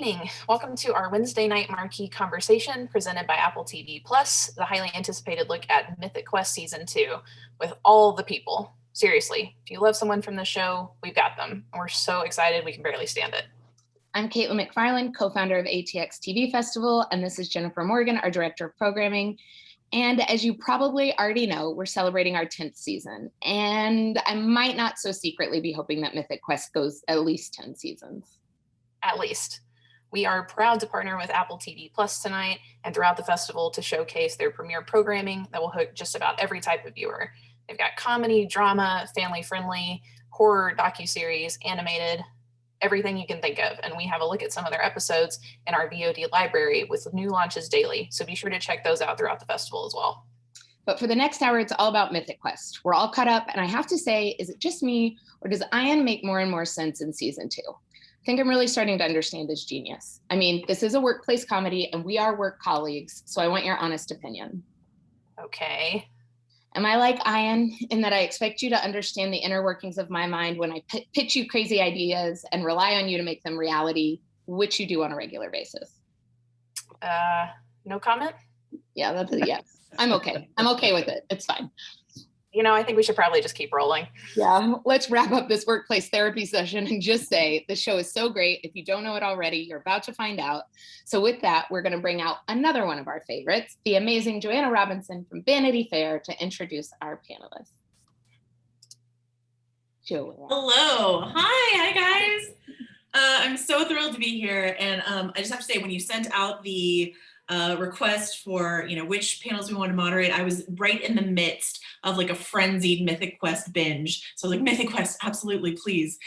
evening. Welcome to our Wednesday night marquee conversation presented by Apple TV Plus, the highly anticipated look at Mythic Quest Season 2 with all the people. Seriously, if you love someone from the show, we've got them. And we're so excited we can barely stand it. I'm Caitlin McFarland, co-founder of ATX TV Festival, and this is Jennifer Morgan, our director of programming. And as you probably already know, we're celebrating our 10th season. And I might not so secretly be hoping that Mythic Quest goes at least 10 seasons. At least. We are proud to partner with Apple TV Plus tonight and throughout the festival to showcase their premier programming that will hook just about every type of viewer. They've got comedy, drama, family-friendly, horror, docuseries, animated, everything you can think of. And we have a look at some of their episodes in our VOD library with new launches daily. So be sure to check those out throughout the festival as well. But for the next hour, it's all about Mythic Quest. We're all caught up, and I have to say, is it just me, or does Ian make more and more sense in season 2? I think I'm really starting to understand his genius. I mean, this is a workplace comedy, and we are work colleagues, so I want your honest opinion. Okay. Am I like Ian in that I expect you to understand the inner workings of my mind when I pitch you crazy ideas and rely on you to make them reality, which you do on a regular basis? No comment? Yeah, that's a yes. I'm okay. I'm okay with it. It's fine. You know, I think we should probably just keep rolling. Yeah, let's wrap up this workplace therapy session and just say the show is so great. If you don't know it already, you're about to find out. So with that, we're going to bring out another one of our favorites, the amazing Joanna Robinson from Vanity Fair, to introduce our panelists. Joanna. Hello. Hi guys. I'm so thrilled to be here. And I just have to say, when you sent out the request for, which panels we want to moderate, I was right in the midst of like a frenzied Mythic Quest binge. So I was like, Mythic Quest, absolutely, please.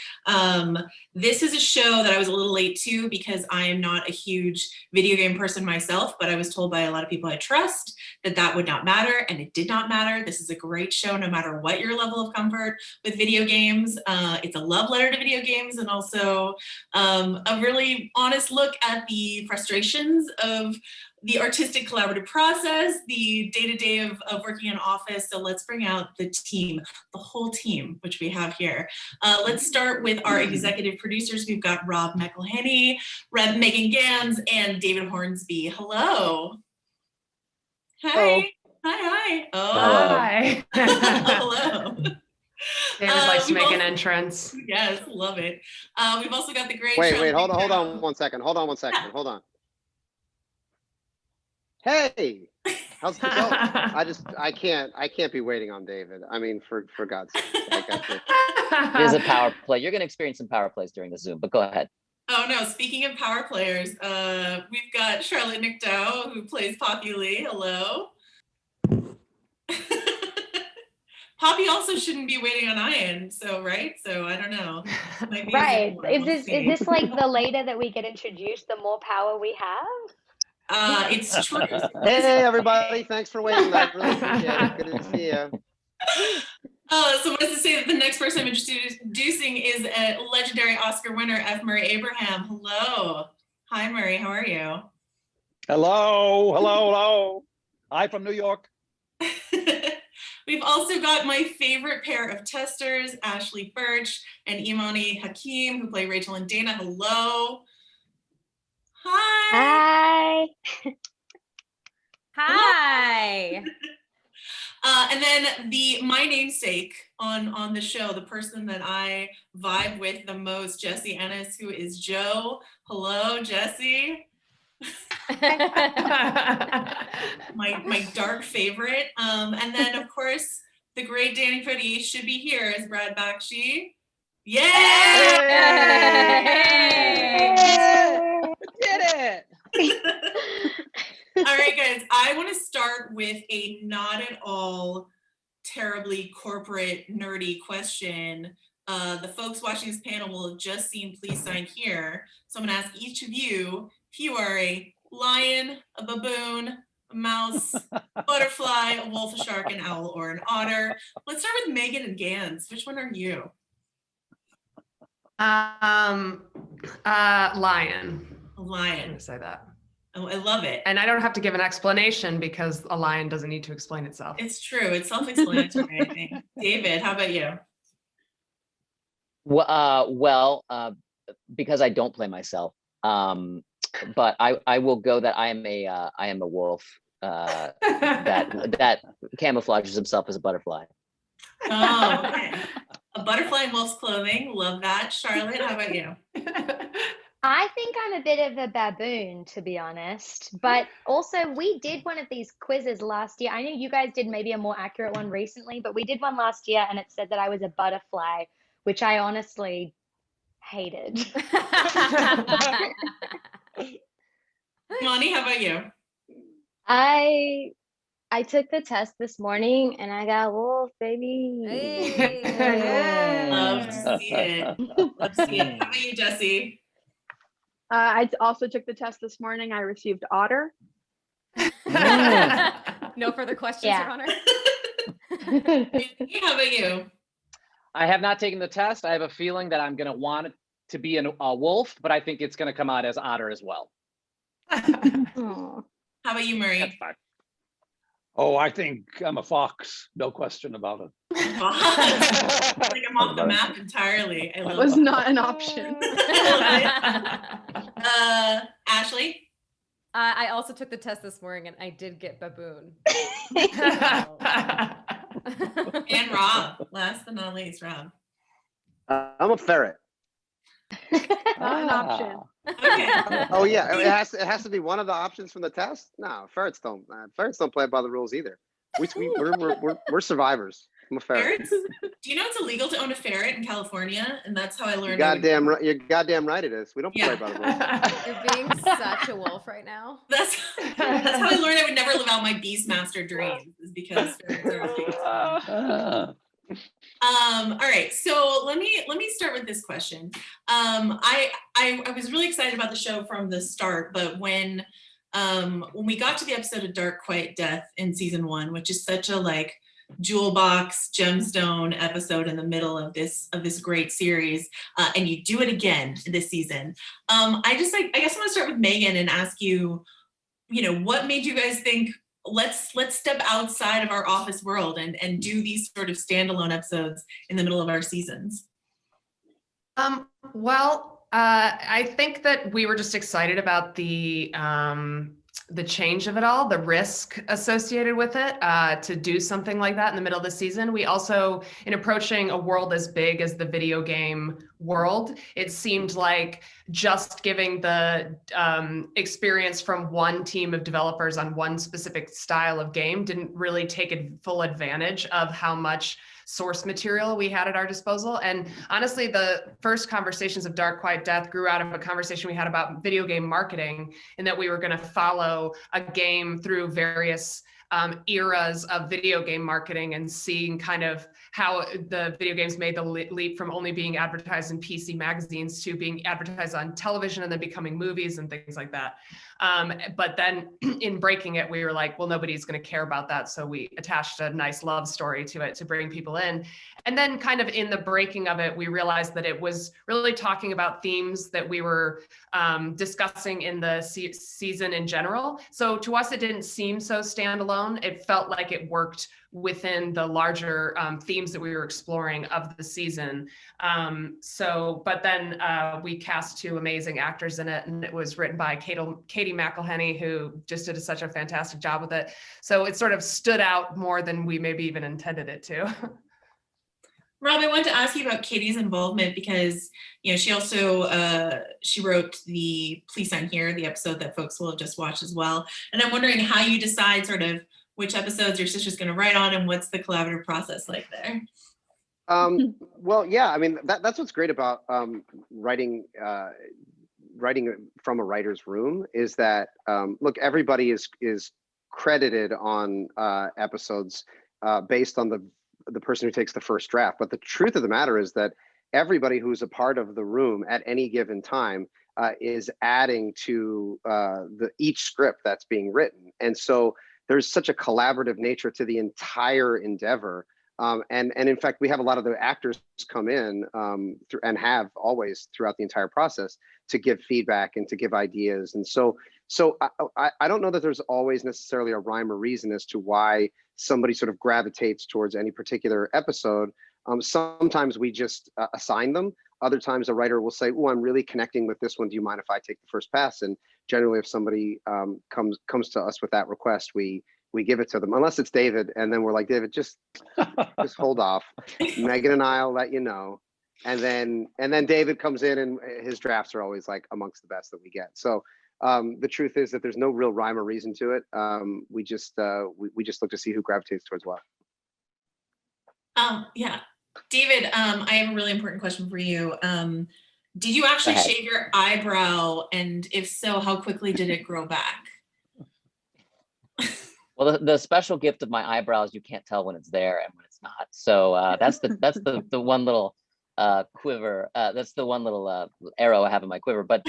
This is a show that I was a little late to because I am not a huge video game person myself, but I was told by a lot of people I trust that that would not matter, and it did not matter. This is a great show no matter what your level of comfort with video games. It's a love letter to video games, and also a really honest look at the frustrations of the artistic collaborative process, the day-to-day of working in office. So let's bring out the team, the whole team, which we have here. Let's start with our executive producers. We've got Rob McElhenney, Megan Gans, and David Hornsby. Hello. Hi. Hello. Hi. Oh. Hi. Hello. David likes to make an entrance. Yes, love it. We've also got the great. Wait, hold on 1 second. Hold on. Hey, how's it going? I can't be waiting on David. I mean, for God's sake. It is a power play. You're going to experience some power plays during the Zoom, but go ahead. Oh no, speaking of power players, we've got Charlotte McDowell, who plays Poppy Lee. Hello. Poppy also shouldn't be waiting on Ian, right? So I don't know. Right. Is this like the later that we get introduced, the more power we have? It's true. Hey everybody, thanks for waiting. I really appreciate it. Good to see you. So I wanted to say that the next person I'm introducing is a legendary Oscar winner, F. Murray Abraham. Hello. Hi, Murray. How are you? Hello. Hi from New York. We've also got my favorite pair of testers, Ashley Birch and Imani Hakim, who play Rachel and Dana. Hello. Hi. Hi. And then my namesake on the show, the person that I vibe with the most, Jessie Ennis, who is Joe. Hello, Jessie. my dark favorite. And then of course the great Danny Pretty should be here as Brad Bakshi. Yay! Did it! All right, guys, I want to start with a not at all terribly corporate nerdy question. The folks watching this panel will have just seen Please Sign Here. So I'm going to ask each of you if you are a lion, a baboon, a mouse, a butterfly, a wolf, a shark, an owl, or an otter. Let's start with Megan and Gans. Which one are you? Lion. A lion. I'm gonna say that. Oh, I love it. And I don't have to give an explanation because a lion doesn't need to explain itself. It's true. It's self-explanatory, I think. David, how about you? Well, because I don't play myself, But I will go that I am a wolf that camouflages himself as a butterfly. Oh, okay. A butterfly in wolf's clothing. Love that. Charlotte, how about you? I think I'm a bit of a baboon, to be honest. But also, we did one of these quizzes last year. I know you guys did maybe a more accurate one recently, but we did one last year and it said that I was a butterfly, which I honestly hated. Lonnie, how about you? I took the test this morning and I got wolf, baby. Hey. Love to see it. Love to see it. How about you, Jesse? I also took the test this morning. I received otter. No further questions, Yeah. Your Honor. How about you? I have not taken the test. I have a feeling that I'm going to want it to be a wolf, but I think it's going to come out as otter as well. Oh. How about you, Murray? That's fine. Oh, I think I'm a fox. No question about it. Like I'm off the map entirely. I It love was it. not an option. Ashley? I also took the test this morning and I did get baboon. And Rob. Last but not least, Rob. I'm a ferret. Not an option. Okay. Oh yeah, it has to be one of the options from the test. No, ferrets don't play by the rules either. We're survivors. I'm a ferret. Ferrets? Do you know it's illegal to own a ferret in California? And that's how I learned. You're goddamn right it is. We don't play Yeah. by the rules. You're being such a wolf right now. That's how I learned I would never live out my Beastmaster dreams, is because ferrets are illegal. All right, so let me start with this question. I was really excited about the show from the start, but when we got to the episode of Dark Quiet Death in season 1, which is such a like jewel box gemstone episode in the middle of this great series, and you do it again this season, I guess I want to start with Megan and ask you, what made you guys think let's step outside of our office world and do these sort of standalone episodes in the middle of our seasons? Well, I think that we were just excited about the change of it all, the risk associated with it, to do something like that in the middle of the season. We also, in approaching a world as big as the video game world, it seemed like just giving the experience from one team of developers on one specific style of game didn't really take full advantage of how much source material we had at our disposal. And honestly, the first conversations of Dark Quiet Death grew out of a conversation we had about video game marketing, and that we were going to follow a game through various eras of video game marketing and seeing kind of how the video games made the leap from only being advertised in PC magazines to being advertised on television and then becoming movies and things like that. But then in breaking it, we were like, well, nobody's going to care about that. So we attached a nice love story to it to bring people in. And then kind of in the breaking of it, we realized that it was really talking about themes that we were discussing in the season in general. So to us, it didn't seem so standalone. It felt like it worked within the larger themes that we were exploring of the season. But then we cast 2 amazing actors in it, and it was written by Katie McElhenney, who just did such a fantastic job with it. So it sort of stood out more than we maybe even intended it to. Rob, I wanted to ask you about Katie's involvement because, she also, she wrote the Please Sign Here, the episode that folks will have just watched as well. And I'm wondering how you decide sort of which episodes your sister's going to write on and what's the collaborative process like there? Well, yeah, I mean, that's what's great about writing from a writer's room is that, look, everybody is credited on episodes based on the person who takes the first draft. But the truth of the matter is that everybody who's a part of the room at any given time is adding to each script that's being written. And so there's such a collaborative nature to the entire endeavor. And in fact, we have a lot of the actors come in and have always throughout the entire process to give feedback and to give ideas. And so I don't know that there's always necessarily a rhyme or reason as to why somebody sort of gravitates towards any particular episode. Sometimes we just assign them. Other times a writer will say, oh, I'm really connecting with this one. Do you mind if I take the first pass? And generally, if somebody comes to us with that request, we give it to them, unless it's David. And then we're like, David, just hold off. Megan and I'll let you know. And then David comes in, and his drafts are always like amongst the best that we get. So the truth is that there's no real rhyme or reason to it. We just look to see who gravitates towards what. Yeah. David, I have a really important question for you. Did you actually shave your eyebrow? And if so, how quickly did it grow back? Well, the special gift of my eyebrows, you can't tell when it's there and when it's not. So that's the one little quiver. That's the one little arrow I have in my quiver. But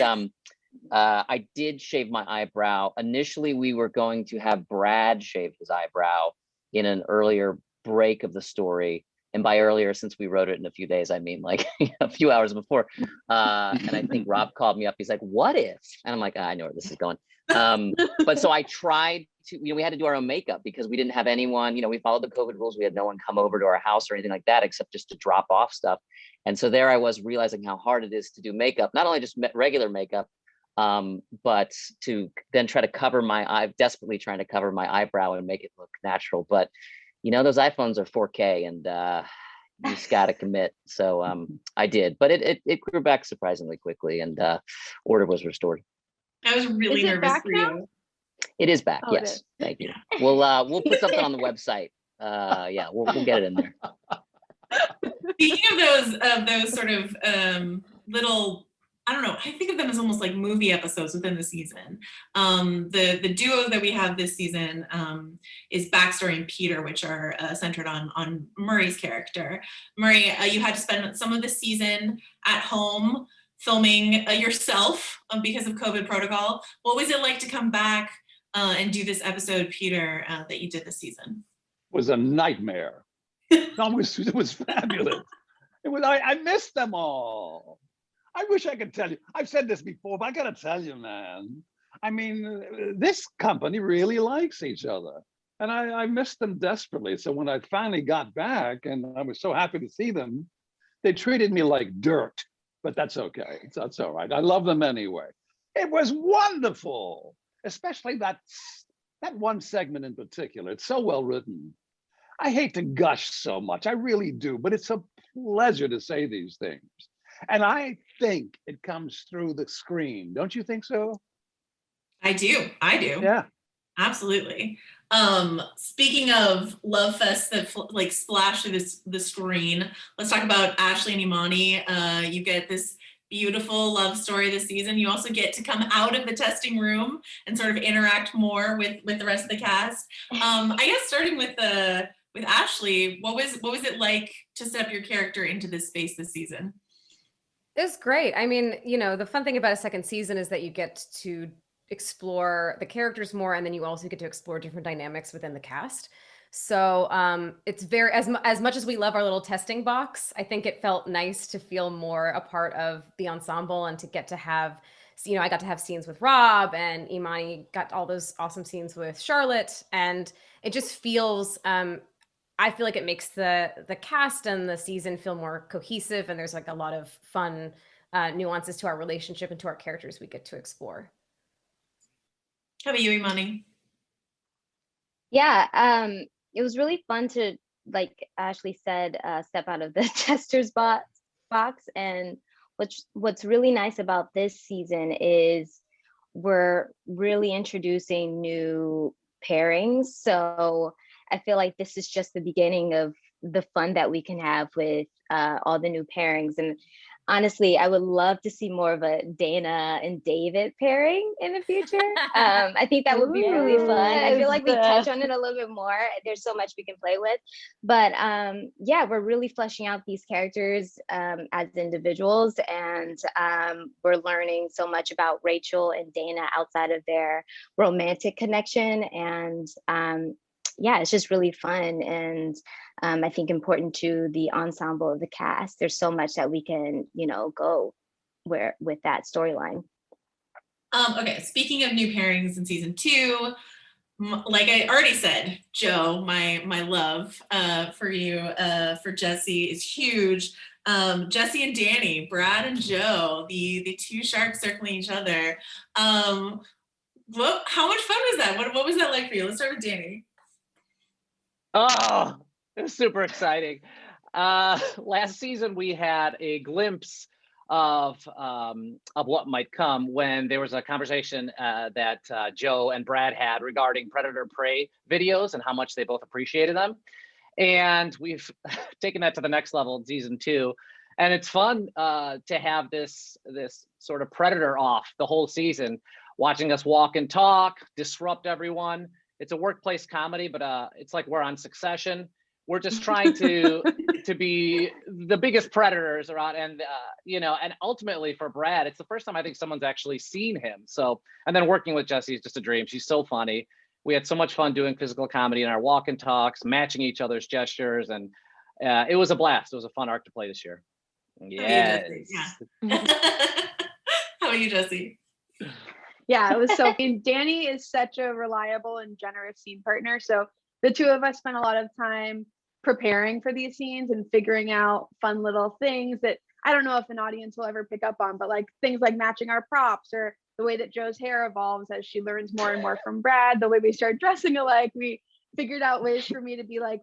I did shave my eyebrow. Initially, we were going to have Brad shave his eyebrow in an earlier break of the story. And by earlier, since we wrote it in a few days, I mean like a few hours before. And I think Rob called me up. He's like, what if? And I'm like, I know where this is going. But so I tried to, we had to do our own makeup because we didn't have anyone, we followed the COVID rules. We had no one come over to our house or anything like that, except just to drop off stuff. And so there I was realizing how hard it is to do makeup, not only just regular makeup, but to then try to cover desperately trying to cover my eyebrow and make it look natural. But those iPhones are 4K and you just got to commit. So I did, but it grew back surprisingly quickly and order was restored. I was really nervous for you. It is back. Yes. Thank you. We'll put something on the website. Yeah, we'll get it in there. Speaking of those sort of little, I don't know, I think of them as almost like movie episodes within the season. The duo that we have this season is Backstory and Peter, which are centered on Murray's character. Murray, you had to spend some of the season at home filming yourself because of COVID protocol. What was it like to come back and do this episode, Peter, that you did this season? It was a nightmare. It was fabulous. I missed them all. I wish I could tell you. I've said this before, but I gotta tell you, man. I mean, this company really likes each other. And I missed them desperately. So when I finally got back and I was so happy to see them, they treated me like dirt, but that's okay. That's all right. I love them anyway. It was wonderful, especially that one segment in particular. It's so well written. I hate to gush so much, I really do, but it's a pleasure to say these things. And I think it comes through the screen. Don't you think so? I do. Yeah. Absolutely. Speaking of love fests that like splash to the screen, let's talk about Ashley and Imani. You get this beautiful love story this season. You also get to come out of the testing room and sort of interact more with the rest of the cast. I guess starting with Ashley, what was it like to step your character into this space this season? It's great. I mean, the fun thing about a second season is that you get to explore the characters more, and then you also get to explore different dynamics within the cast. So it's very, as much as we love our little testing box, I think it felt nice to feel more a part of the ensemble and to get to have, I got to have scenes with Rob, and Imani got all those awesome scenes with Charlotte, and it just feels, I feel like it makes the cast and the season feel more cohesive, and there's like a lot of fun nuances to our relationship and to our characters we get to explore. How about you, Imani? Yeah, it was really fun to, like Ashley said, step out of the tester's box. And what's really nice about this season is we're really introducing new pairings. So I feel like this is just the beginning of the fun that we can have with all the new pairings. And honestly, I would love to see more of a Dana and David pairing in the future. I think that would be really fun. I feel like we touch on it a little bit more. There's so much we can play with. But yeah, we're really fleshing out these characters as individuals. And we're learning so much about Rachel and Dana outside of their romantic connection. And yeah, it's just really fun, and I think important to the ensemble of the cast. There's so much that we can, go with that storyline. Okay, speaking of new pairings in season 2, like I already said, Joe, my love for you, for Jesse is huge. Jesse and Danny, Brad and Joe, the two sharks circling each other. How much fun was that? What was that like for you? Let's start with Danny. Oh, it was super exciting. Last season we had a glimpse of what might come when there was a conversation that Joe and Brad had regarding predator prey videos and how much they both appreciated them. And we've taken that to the next level in season 2. And it's fun to have this sort of predator off the whole season, watching us walk and talk, disrupt everyone. It's a workplace comedy, but it's like we're on Succession. We're just trying to be the biggest predators around, and and ultimately for Brad, it's the first time I think someone's actually seen him. So, and then working with Jessie is just a dream. She's so funny. We had so much fun doing physical comedy in our walk and talks, matching each other's gestures, and it was a blast. It was a fun arc to play this year. Yes. Yeah. How about you, Jesse? Yeah, it was so. Danny is such a reliable and generous scene partner. So the two of us spent a lot of time preparing for these scenes and figuring out fun little things that I don't know if an audience will ever pick up on, but like things like matching our props or the way that Joe's hair evolves as she learns more and more from Brad, the way we start dressing alike. We figured out ways for me to be like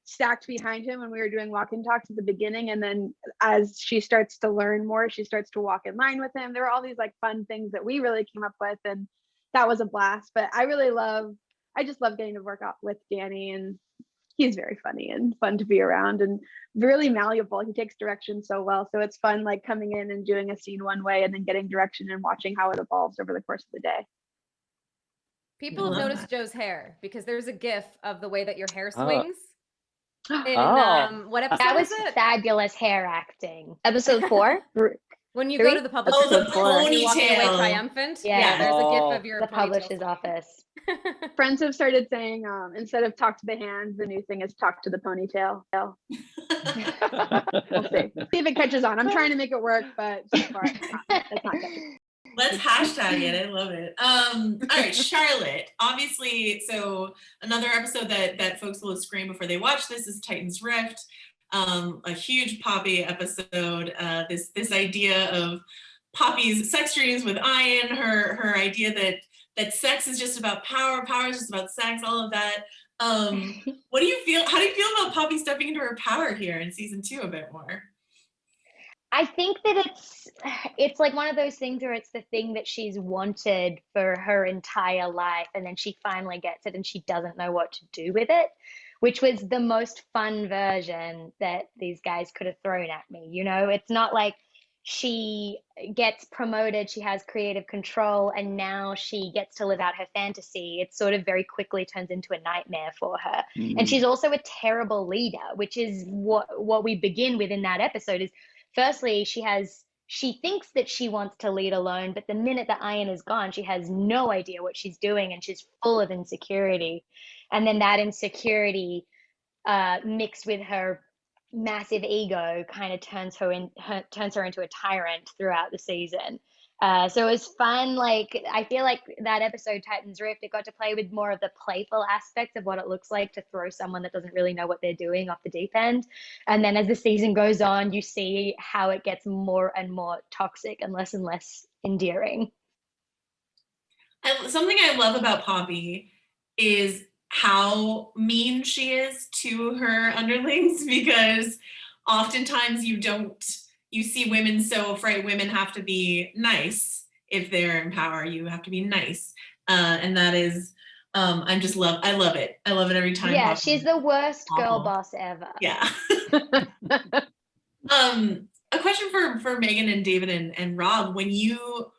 stacked behind him when we were doing walk and talks at the beginning. And then as she starts to learn more, she starts to walk in line with him. There were all these like fun things that we really came up with, and that was a blast. But I just love getting to work out with Danny, and he's very funny and fun to be around and really malleable. He takes direction so well. So it's fun like coming in and doing a scene one way and then getting direction and watching how it evolves over the course of the day. People have noticed Joe's hair because there's a gif of the way that your hair swings. What episode that was is it? fabulous hair acting. Episode 4? When you 3? go to the public, Oh, the you're walking away ponytail. triumphant. Yeah. There's a gif of your The ponytail publisher's swing. office. Friends have started saying instead of talk to the hands, the new thing is talk to the ponytail. We'll see. See if it catches on. I'm trying to make it work, but so far it's not catching. Let's hashtag it. I love it. All right, Charlotte. Obviously, so another episode that folks will scream before they watch this is Titans Rift. A huge Poppy episode. This idea of Poppy's sex dreams with Ian, her idea that sex is just about power is just about sex, all of that. What do you feel? How do you feel about Poppy stepping into her power here in season 2 a bit more? I think that it's like one of those things where it's the thing that she's wanted for her entire life, and then she finally gets it and she doesn't know what to do with it, which was the most fun version that these guys could have thrown at me. It's not like she gets promoted, she has creative control, and now she gets to live out her fantasy. It sort of very quickly turns into a nightmare for her. Mm-hmm. And she's also a terrible leader, which is what we begin with in that episode is, firstly, she thinks that she wants to lead alone, but the minute that Ian is gone, she has no idea what she's doing and she's full of insecurity. And then that insecurity mixed with her massive ego kind of turns her into a tyrant throughout the season. So it was fun. Like, I feel like that episode, Titans Rift, it got to play with more of the playful aspects of what it looks like to throw someone that doesn't really know what they're doing off the deep end. And then as the season goes on, you see how it gets more and more toxic and less endearing. Something I love about Poppy is how mean she is to her underlings, because oftentimes you see women so afraid. Women have to be nice if they're in power. You have to be nice, and that is, I love it. I love it every time. Yeah, Poppy. she's the worst girl Awful. boss ever. Yeah. A question for Megan and David and Rob. When you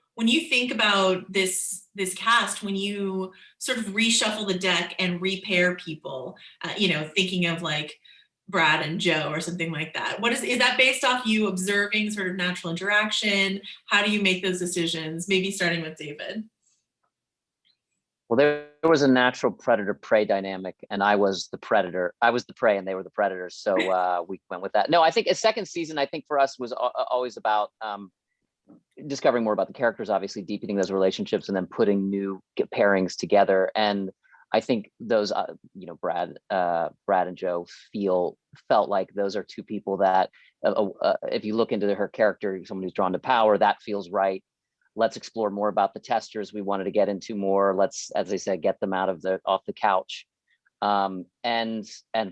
think about this cast, when you sort of reshuffle the deck and repair people, thinking of like Brad and Joe or something like that, is that based off you observing sort of natural interaction? How do you make those decisions? Maybe starting with David. Well, there was a natural predator-prey dynamic, and I was the predator. I was the prey, and they were the predators. So we went with that. No, I think a second season, I think for us was always about discovering more about the characters, obviously deepening those relationships, and then putting new pairings together. And I think those, Brad and Joe felt like those are two people that, if you look into her character, someone who's drawn to power, that feels right. Let's explore more about the testers. We wanted to get into more. Let's, as I said, get them off the couch, and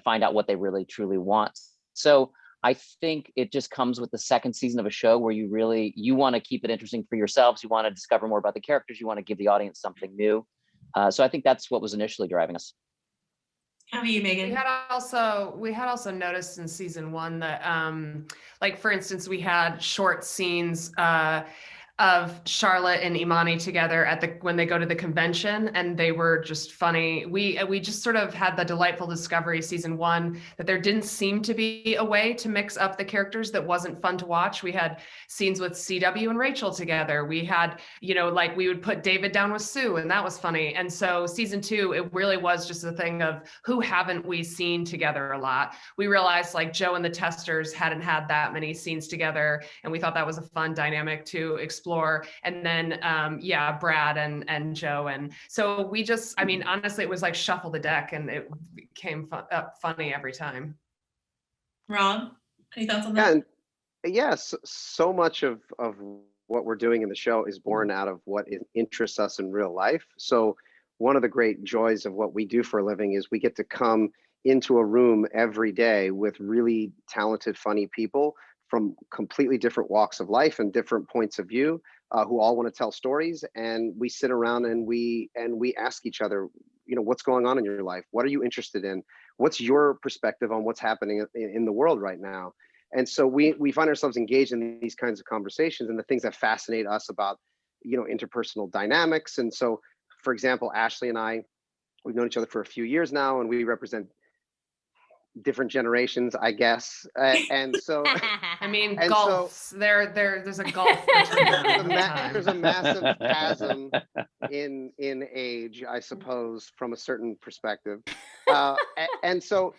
find out what they really truly want. So I think it just comes with the second season of a show where you want to keep it interesting for yourselves. You want to discover more about the characters. You want to give the audience something new. So I think that's what was initially driving us. How about you, Megan? We had also noticed in season 1 that, like, for instance, we had short scenes of Charlotte and Imani together when they go to the convention, and they were just funny. We just sort of had the delightful discovery season 1 that there didn't seem to be a way to mix up the characters that wasn't fun to watch. We had scenes with CW and Rachel together. We had, like, we would put David down with Sue, and that was funny. And so season 2, it really was just a thing of who haven't we seen together a lot. We realized, like, Joe and the testers hadn't had that many scenes together, and we thought that was a fun dynamic to explore. And then Brad and Joe, and so we just, honestly, it was like shuffle the deck, and it came up funny every time. Rob, any thoughts on that? Yes, so much of what we're doing in the show is born out of what interests us in real life. So one of the great joys of what we do for a living is we get to come into a room every day with really talented, funny people from completely different walks of life and different points of view, who all want to tell stories. And we sit around and we ask each other, what's going on in your life? What are you interested in? What's your perspective on what's happening in the world right now? And so we find ourselves engaged in these kinds of conversations and the things that fascinate us about, interpersonal dynamics. And so, for example, Ashley and I, we've known each other for a few years now, and we represent different generations, I guess, and so golf. So, there's a golf. There's a massive chasm in age, I suppose, from a certain perspective, and so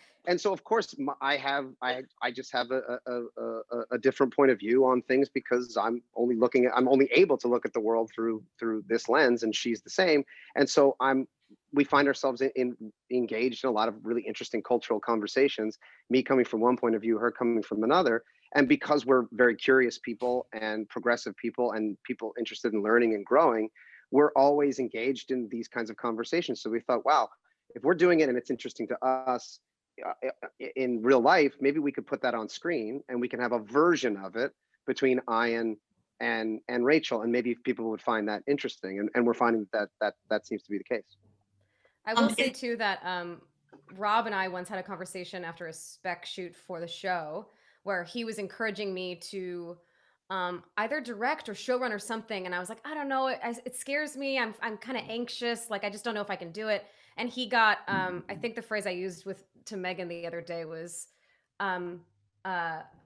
of course I just have a different point of view on things because I'm only able to look at the world through this lens, and she's the same, and so we find ourselves engaged in a lot of really interesting cultural conversations, me coming from one point of view, her coming from another. And because we're very curious people and progressive people and people interested in learning and growing, we're always engaged in these kinds of conversations. So we thought, wow, if we're doing it and it's interesting to us in real life, maybe we could put that on screen and we can have a version of it between Ian and Rachel, and maybe people would find that interesting. And we're finding that seems to be the case. I will say too that Rob and I once had a conversation after a spec shoot for the show where he was encouraging me to either direct or showrun or something, and I was like, I don't know, it scares me. I'm kind of anxious, like I just don't know if I can do it. And he got I think the phrase I used to Megan the other day was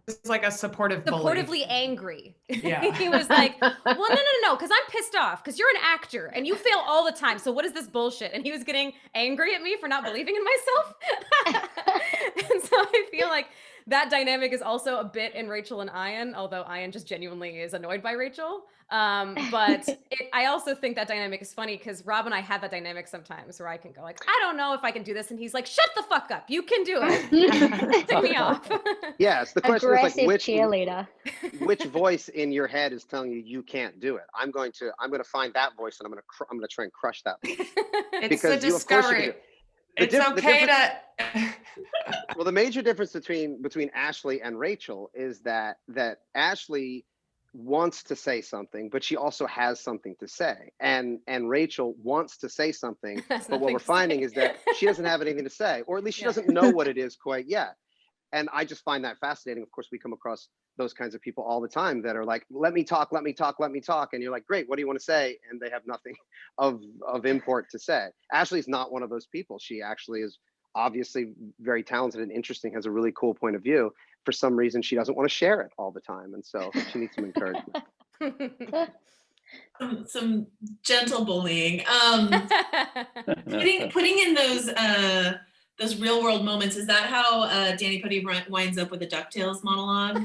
it's like a supportively bully. Angry. Yeah. He was like, well, no, because I'm pissed off because you're an actor and you fail all the time. So what is this bullshit? And he was getting angry at me for not believing in myself. And so I feel like that dynamic is also a bit in Rachel and Ian, although Ian just genuinely is annoyed by Rachel. But I also think that dynamic is funny because Rob and I have that dynamic sometimes where I can go like, I don't know if I can do this. And he's like, shut the fuck up. You can do it. Take me off. Yes. The question Aggressive is like, cheerleader. which voice in your head is telling you can't do it? I'm going to find that voice and I'm going to try and crush that voice. It's a discovery. It's okay to. Well, the major difference between Ashley and Rachel is that Ashley wants to say something, but she also has something to say, and Rachel wants to say something, but what we're finding is that she doesn't have anything to say, or at least she doesn't know what it is quite yet. And I just find that fascinating. Of course, we come across those kinds of people all the time that are like, let me talk. And you're like, great, what do you want to say? And they have nothing of import to say. Ashley's not one of those people. She actually is obviously very talented and interesting, has a really cool point of view. For some reason, she doesn't want to share it all the time. And so she needs some encouragement. Some gentle bullying. Putting in those real world moments, is that how Danny Pudi winds up with a DuckTales monologue?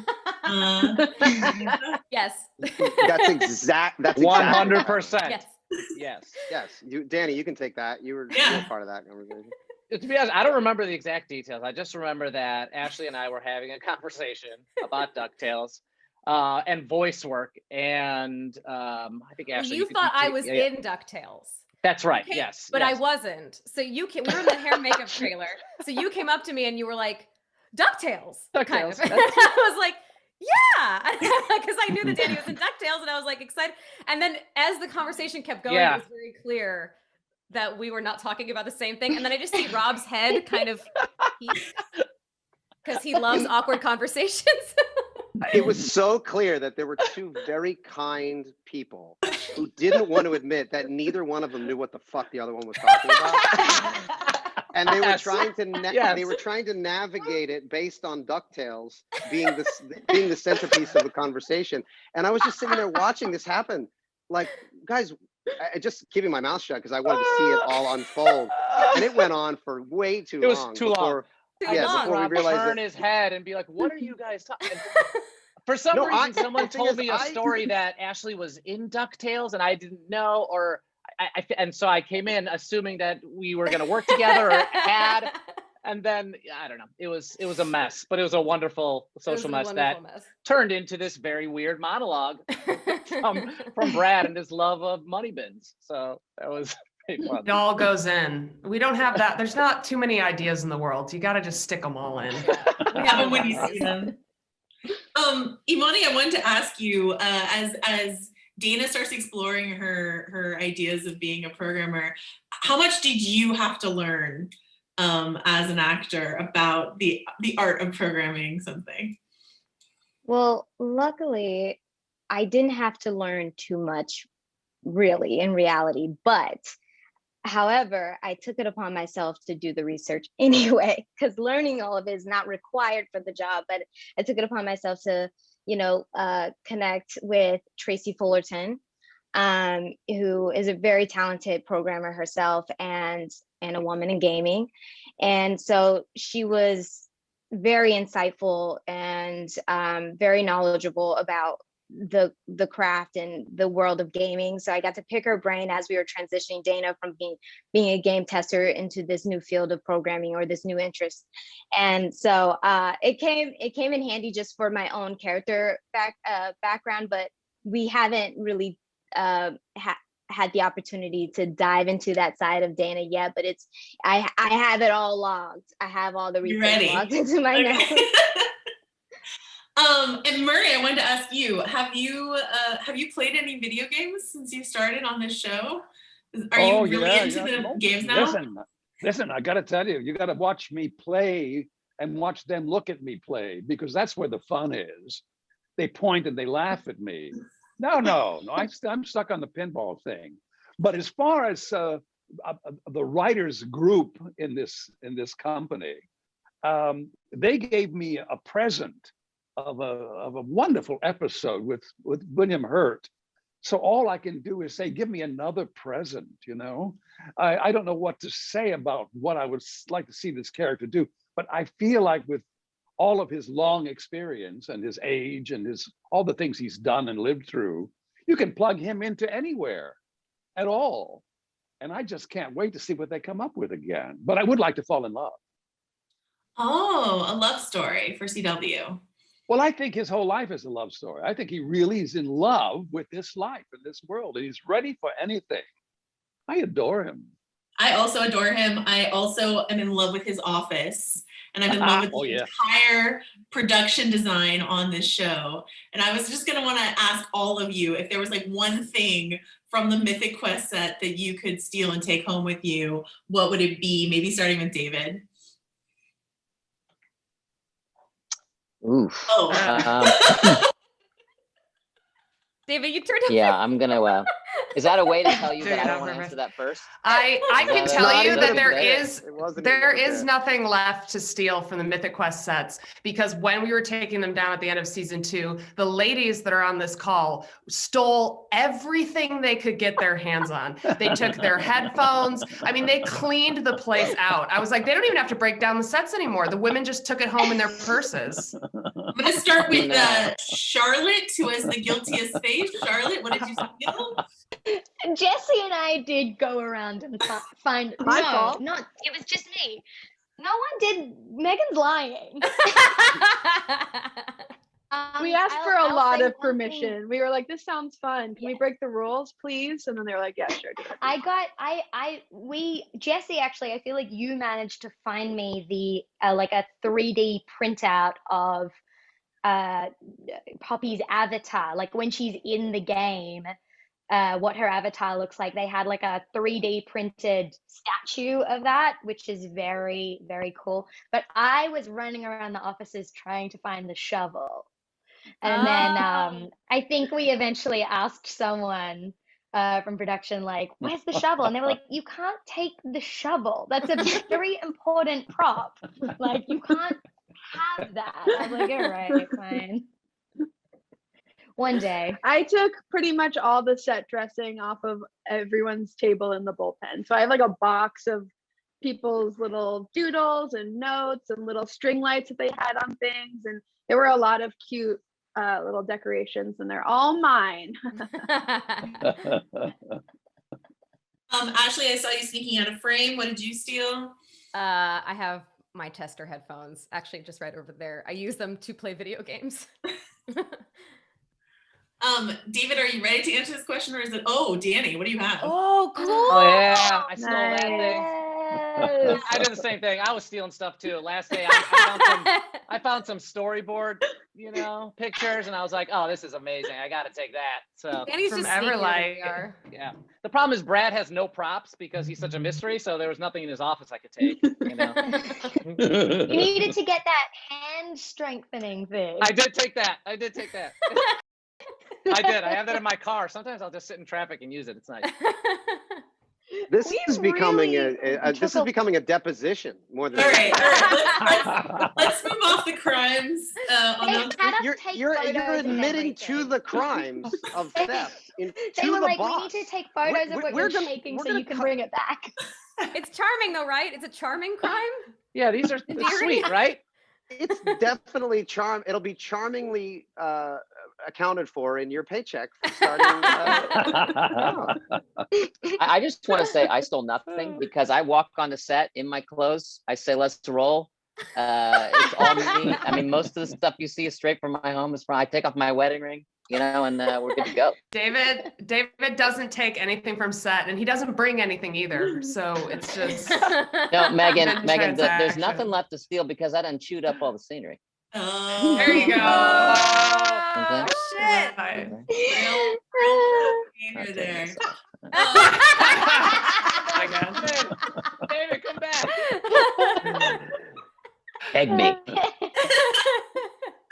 Yes. That's exact. That's 100%. Yes. Yes. Yes, Danny, you can take that. You were Yeah. part of that conversation. To be honest, I don't remember the exact details. I just remember that Ashley and I were having a conversation about DuckTales and voice work. And I think Well, Ashley. you could- thought I could- was yeah, yeah. in DuckTales. That's right. Okay, Yes. But yes. I wasn't. So we were in the hair and makeup trailer. So you came up to me and you were like, DuckTales. Kind of. DuckTales, I was like, yeah. Because I knew that Danny was in DuckTales and I was like excited. And then as the conversation kept going, Yeah. it was very clear that we were not talking about the same thing. And then I just see Rob's head kind of because he loves awkward conversations. It was so clear that there were two very kind people who didn't want to admit that neither one of them knew what the fuck the other one was talking about. And they were Yes. trying to Yes. they were trying to navigate it based on DuckTales being the centerpiece of the conversation. And I was just sitting there watching this happen. Like, guys, I just keeping my mouth shut because I wanted to see it all unfold. And it went on for way too long. It was too long. before- Too Yeah, long. before we Rob realized turn that. his head and be like, "What are you guys talking?" For some No, reason, someone the thing told is, me a story that Ashley was in DuckTales, and I didn't know, or and so I came in assuming that we were going to work together or had, and then I don't know. It was a mess, but it was a wonderful social mess that turned into this very weird monologue from Brad and his love of money bins. So that was pretty fun. It all goes in. We don't have that. There's not too many ideas in the world. You got to just stick them all in. Have them when you see them. Imani, I wanted to ask you, as Dana starts exploring her ideas of being a programmer, how much did you have to learn as an actor about the art of programming something? Well, luckily, I didn't have to learn too much, really, in reality. But however, I took it upon myself to do the research anyway, because learning all of it is not required for the job. But I took it upon myself to, connect with Tracy Fullerton, who is a very talented programmer herself and a woman in gaming. And so she was very insightful and very knowledgeable about the craft and the world of gaming. So I got to pick her brain as we were transitioning Dana from being a game tester into this new field of programming or this new interest. And so it came in handy just for my own character background, but we haven't really had the opportunity to dive into that side of Dana yet, but I have it all logged. I have all the research logged into my notes. And Murray, I wanted to ask you, have you played any video games since you started on this show? Are you really into the games now? Listen, I gotta tell you, you gotta watch me play and watch them look at me play, because that's where the fun is. They point and they laugh at me. No, I'm stuck on the pinball thing. But as far as the writers group in this company, they gave me a present of a wonderful episode with William Hurt. So all I can do is say, give me another present, I don't know what to say about what I would like to see this character do, but I feel like with all of his long experience and his age and all the things he's done and lived through, you can plug him into anywhere at all. And I just can't wait to see what they come up with again. But I would like to fall in love. Oh, a love story for CW. Well, I think his whole life is a love story. I think he really is in love with this life and this world, and he's ready for anything. I adore him. I also adore him. I also am in love with his office, and I'm in love with the entire production design on this show. And I was just going to want to ask all of you if there was like one thing from the Mythic Quest set that you could steal and take home with you, what would it be? Maybe starting with David. Oof. Oh. David, you turned up. Yeah, I'm gonna. Is that a way to tell you Dude, that I don't I'm want to perfect. answer that first? I Is can that tell Not you even that there prepared. is It wasn't there even is prepared. nothing left to steal from the Mythic Quest sets, because when we were taking them down at the end of season 2, the ladies that are on this call stole everything they could get their hands on. They took their headphones. I mean, they cleaned the place out. I was like, they don't even have to break down the sets anymore. The women just took it home in their purses. I'm gonna start with No. Charlotte, who has the guiltiest face. Charlotte, what did you steal? Jesse and I did go around and find. My no, fault. not. It was just me. No one did. Megan's lying. We asked for a I'll lot say of one thing. permission. We were like, this sounds fun. Can we break the rules, please? And then they were like, yeah, sure. Do it. Jesse, actually, I feel like you managed to find me the like a 3D printout of Poppy's avatar, like when she's in the game, what her avatar looks like. They had like a 3D printed statue of that, which is very, very cool. But I was running around the offices trying to find the shovel. And then I think we eventually asked someone from production, like, where's the shovel? And they were like, you can't take the shovel. That's a very important prop. Like, you can't have that. I was like, all right, fine. One day. I took pretty much all the set dressing off of everyone's table in the bullpen. So I have like a box of people's little doodles and notes and little string lights that they had on things. And there were a lot of cute little decorations, and they're all mine. Ashley, I saw you sneaking out of frame. What did you steal? I have my tester headphones actually just right over there. I use them to play video games. David, are you ready to answer this question, or is it? Oh, Danny, what do you have? Oh, cool. Oh yeah, I stole that thing. Yes. I did the same thing. I was stealing stuff too. Last day, I found some storyboard, pictures, and I was like, "Oh, this is amazing! I got to take that." So Danny's From just sneakier than Everlight. we are. yeah, the problem is Brad has no props because he's such a mystery. So there was nothing in his office I could take. You needed to get that hand strengthening thing. I did take that. I did. I have that in my car. Sometimes I'll just sit in traffic and use it. It's nice. This We is becoming really this is becoming a deposition more than All right, anything. let's move off the crimes. They had us You're take you're photos of admitting to everything. the crimes of theft They to were the like, boss. we need to take photos of what we're you're gonna- shaking we're so gonna you can cut- bring it back. It's charming though, right? It's a charming crime. Yeah, these are sweet, right? It's definitely It'll be charmingly accounted for in your paycheck starting. I just want to say I stole nothing because I walk on the set in my clothes. I say, let's roll. It's all me. I mean, most of the stuff you see is straight from my home. I take off my wedding ring, and we're good to go. David doesn't take anything from set, and he doesn't bring anything either. So it's just No, Megan, Hidden there's transaction. nothing left to steal because I done chewed up all the scenery. Oh, there you go. Okay. Shit. Right. behavior there. My God. David, come back. Egg me.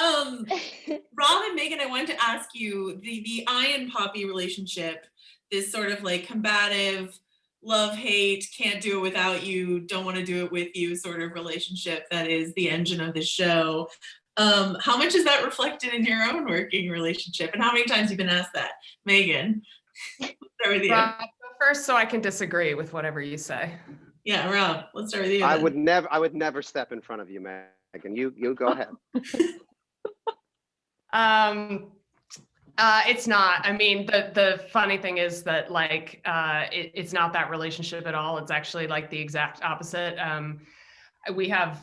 Rob and Megan, I wanted to ask you the I and Poppy relationship, this sort of like combative, love-hate, can't do it without you, don't want to do it with you sort of relationship that is the engine of the show. How much is that reflected in your own working relationship? And how many times you've been asked that? Megan, let's start with you. Rob, go first so I can disagree with whatever you say. Yeah, Rob, let's start with you. I then. would never step in front of you, Megan. You go ahead. It's not. I mean, the funny thing is that like it's not that relationship at all. It's actually like the exact opposite. We have,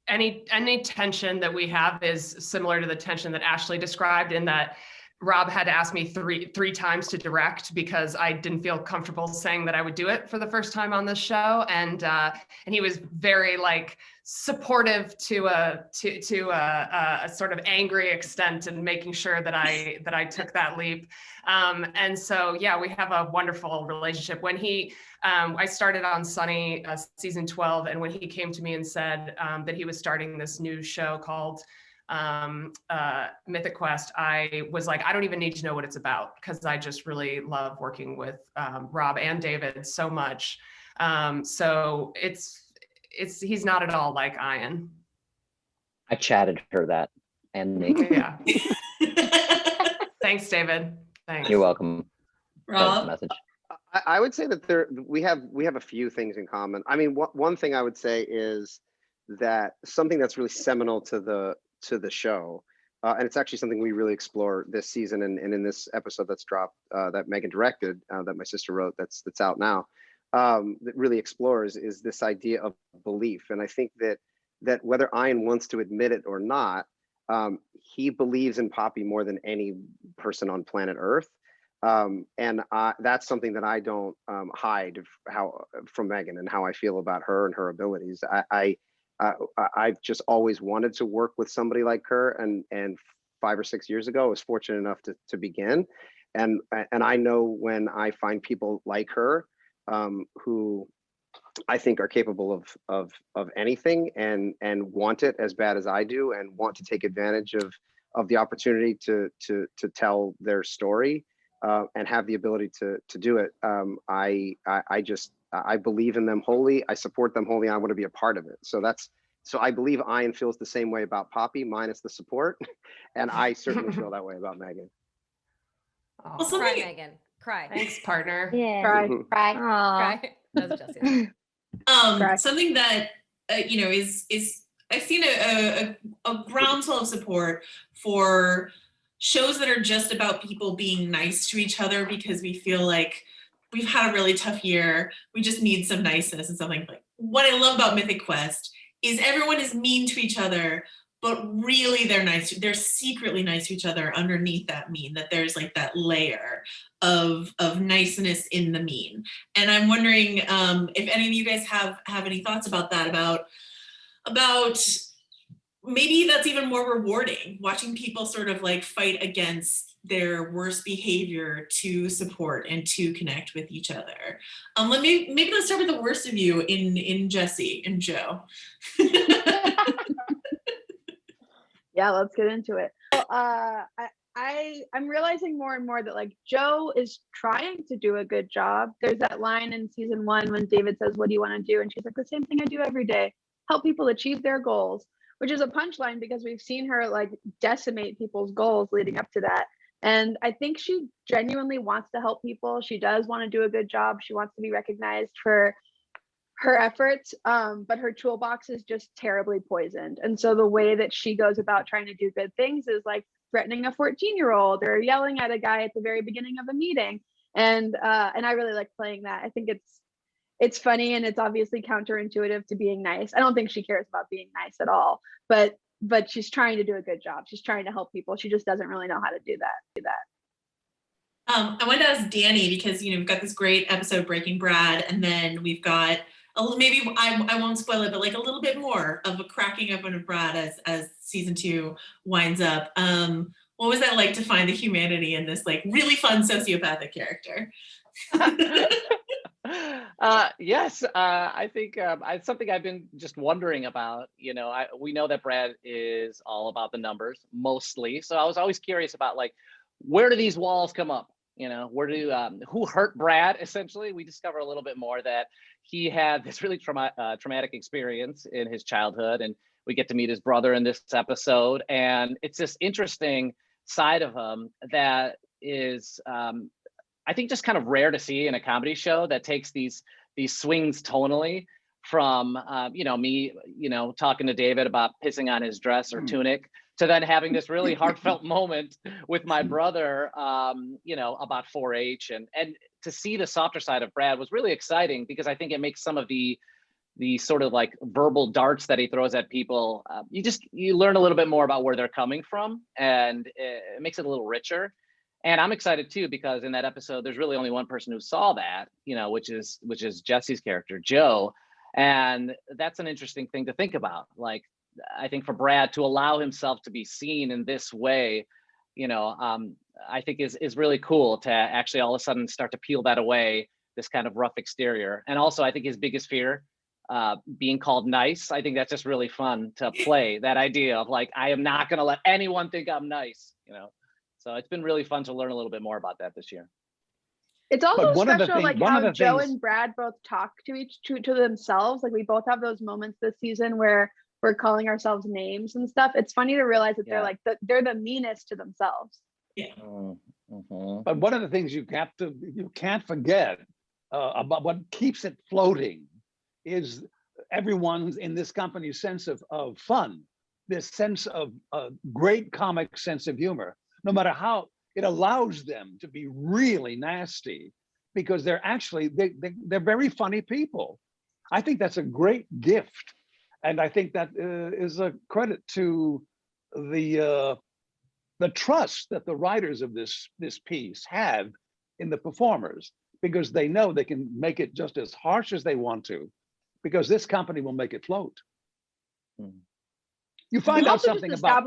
any tension that we have is similar to the tension that Ashley described, in that Rob had to ask me three times to direct because I didn't feel comfortable saying that I would do it for the first time on this show, and he was very like supportive to a sort of angry extent, and making sure that I took that leap. And so yeah, we have a wonderful relationship. When I started on Sunny season 12, and when he came to me and said that he was starting this new show called Mythic Quest, I was like, I don't even need to know what it's about, because I just really love working with Rob and David so much. So he's not at all like Ian. I chatted her that and me. Yeah. Thanks, David. Thanks. You're welcome. That was the Rob? message. I would say that we have a few things in common. I mean, one thing I would say is that something that's really seminal to the show, and it's actually something we really explore this season and in this episode that's dropped, that Megan directed, that my sister wrote, that's out now, that really explores is this idea of belief. And I think that whether Ian wants to admit it or not, he believes in Poppy more than any person on planet Earth. And that's something that I don't hide from Megan, and how I feel about her and her abilities. I've just always wanted to work with somebody like her, and 5 or 6 years ago I was fortunate enough to begin. And I know when I find people like her, who I think are capable of anything and want it as bad as I do, and want to take advantage of the opportunity to tell their story, and have the ability to do it. I believe in them wholly. I support them wholly. I want to be a part of it. So I believe Ian feels the same way about Poppy, minus the support, and I certainly feel that way about Megan. Oh, Cry, Megan. Cry. thanks, partner. Yeah. Cry. Right. Aw. Cry. That was Jesse. Correct. Something that is I've seen a groundswell of support for shows that are just about people being nice to each other, because we feel like we've had a really tough year. We just need some niceness and something. Like, what I love about Mythic Quest is everyone is mean to each other, but really they're nice. They're secretly nice to each other underneath that mean, that there's like that layer of niceness in the mean. And I'm wondering if any of you guys have any thoughts about that, about maybe that's even more rewarding, watching people sort of like fight against their worst behavior to support and to connect with each other. Maybe let's start with the worst of you in Jesse and Joe. Yeah, let's get into it. Well, I'm realizing more and more that like Joe is trying to do a good job. There's that line in season 1 when David says, "What do you want to do?" And she's like, "The same thing I do every day, help people achieve their goals," which is a punchline because we've seen her like decimate people's goals leading up to that. And I think she genuinely wants to help people. She does want to do a good job. She wants to be recognized for her efforts, but her toolbox is just terribly poisoned. And so the way that she goes about trying to do good things is like threatening a 14-year-old or yelling at a guy at the very beginning of a meeting. And I really like playing that. I think it's funny, and it's obviously counterintuitive to being nice. I don't think she cares about being nice at all, but she's trying to do a good job. She's trying to help people. She just doesn't really know how to do that. I wanted to ask Danny, because we've got this great episode Breaking Brad, and then we've got maybe I won't spoil it, but like a little bit more of a cracking open of Brad as season 2 winds up. What was that like to find the humanity in this like really fun sociopathic character? Yes, I think it's something I've been just wondering about. We know that Brad is all about the numbers mostly, so I was always curious about like, where do these walls come up? Who hurt Brad? Essentially, we discover a little bit more that he had this really traumatic experience in his childhood, and we get to meet his brother in this episode, and it's this interesting side of him that is I think just kind of rare to see in a comedy show, that takes these swings tonally from me talking to David about pissing on his dress or tunic, to then having this really heartfelt moment with my brother about 4-H, and to see the softer side of Brad was really exciting, because I think it makes some of the sort of like verbal darts that he throws at people, you learn a little bit more about where they're coming from, and it makes it a little richer. And I'm excited too, because in that episode, there's really only one person who saw that, which is Jesse's character, Joe. And that's an interesting thing to think about. Like, I think for Brad to allow himself to be seen in this way, I think is really cool, to actually all of a sudden start to peel that away, this kind of rough exterior. And also, I think his biggest fear being called nice. I think that's just really fun to play that idea of like, I am not going to let anyone think I'm nice, you know? So it's been really fun to learn a little bit more about that this year. It's also one of the special, like one of how the Joe things- and Brad both talk to themselves. Like we both have those moments this season where we're calling ourselves names and stuff. It's funny to realize that Yeah. they're like they're the meanest to themselves. Mm-hmm. But one of the things you can't forget about what keeps it floating is everyone's in this company's sense of fun, this sense of great comic sense of humor, no matter how it allows them to be really nasty, because they're actually, they're very funny people. I think that's a great gift. And I think that is a credit to the trust that the writers of this piece have in the performers, because they know they can make it just as harsh as they want to, because this company will make it float. You find out something about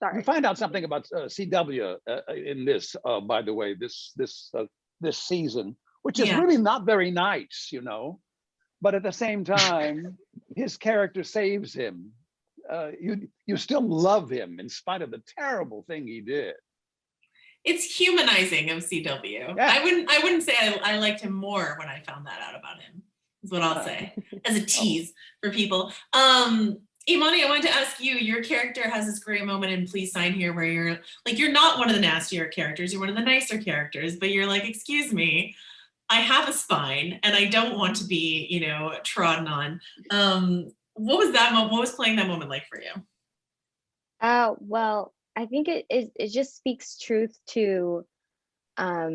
Sorry. You find out something about CW in this, by the way, this season, which is really not very nice, you know. But at the same time, his character saves him. You still love him in spite of the terrible thing he did. It's humanizing of CW. Yeah. I wouldn't say I liked him more when I found that out about him, is what I'll say, as a tease for people. Imani, I wanted to ask you, your character has this great moment in Please Sign Here where you're not one of the nastier characters, you're one of the nicer characters, but you're like, excuse me, I have a spine and I don't want to be, you know, trodden on. What was that moment? What was playing that moment like for you? Well, I think it just speaks truth to a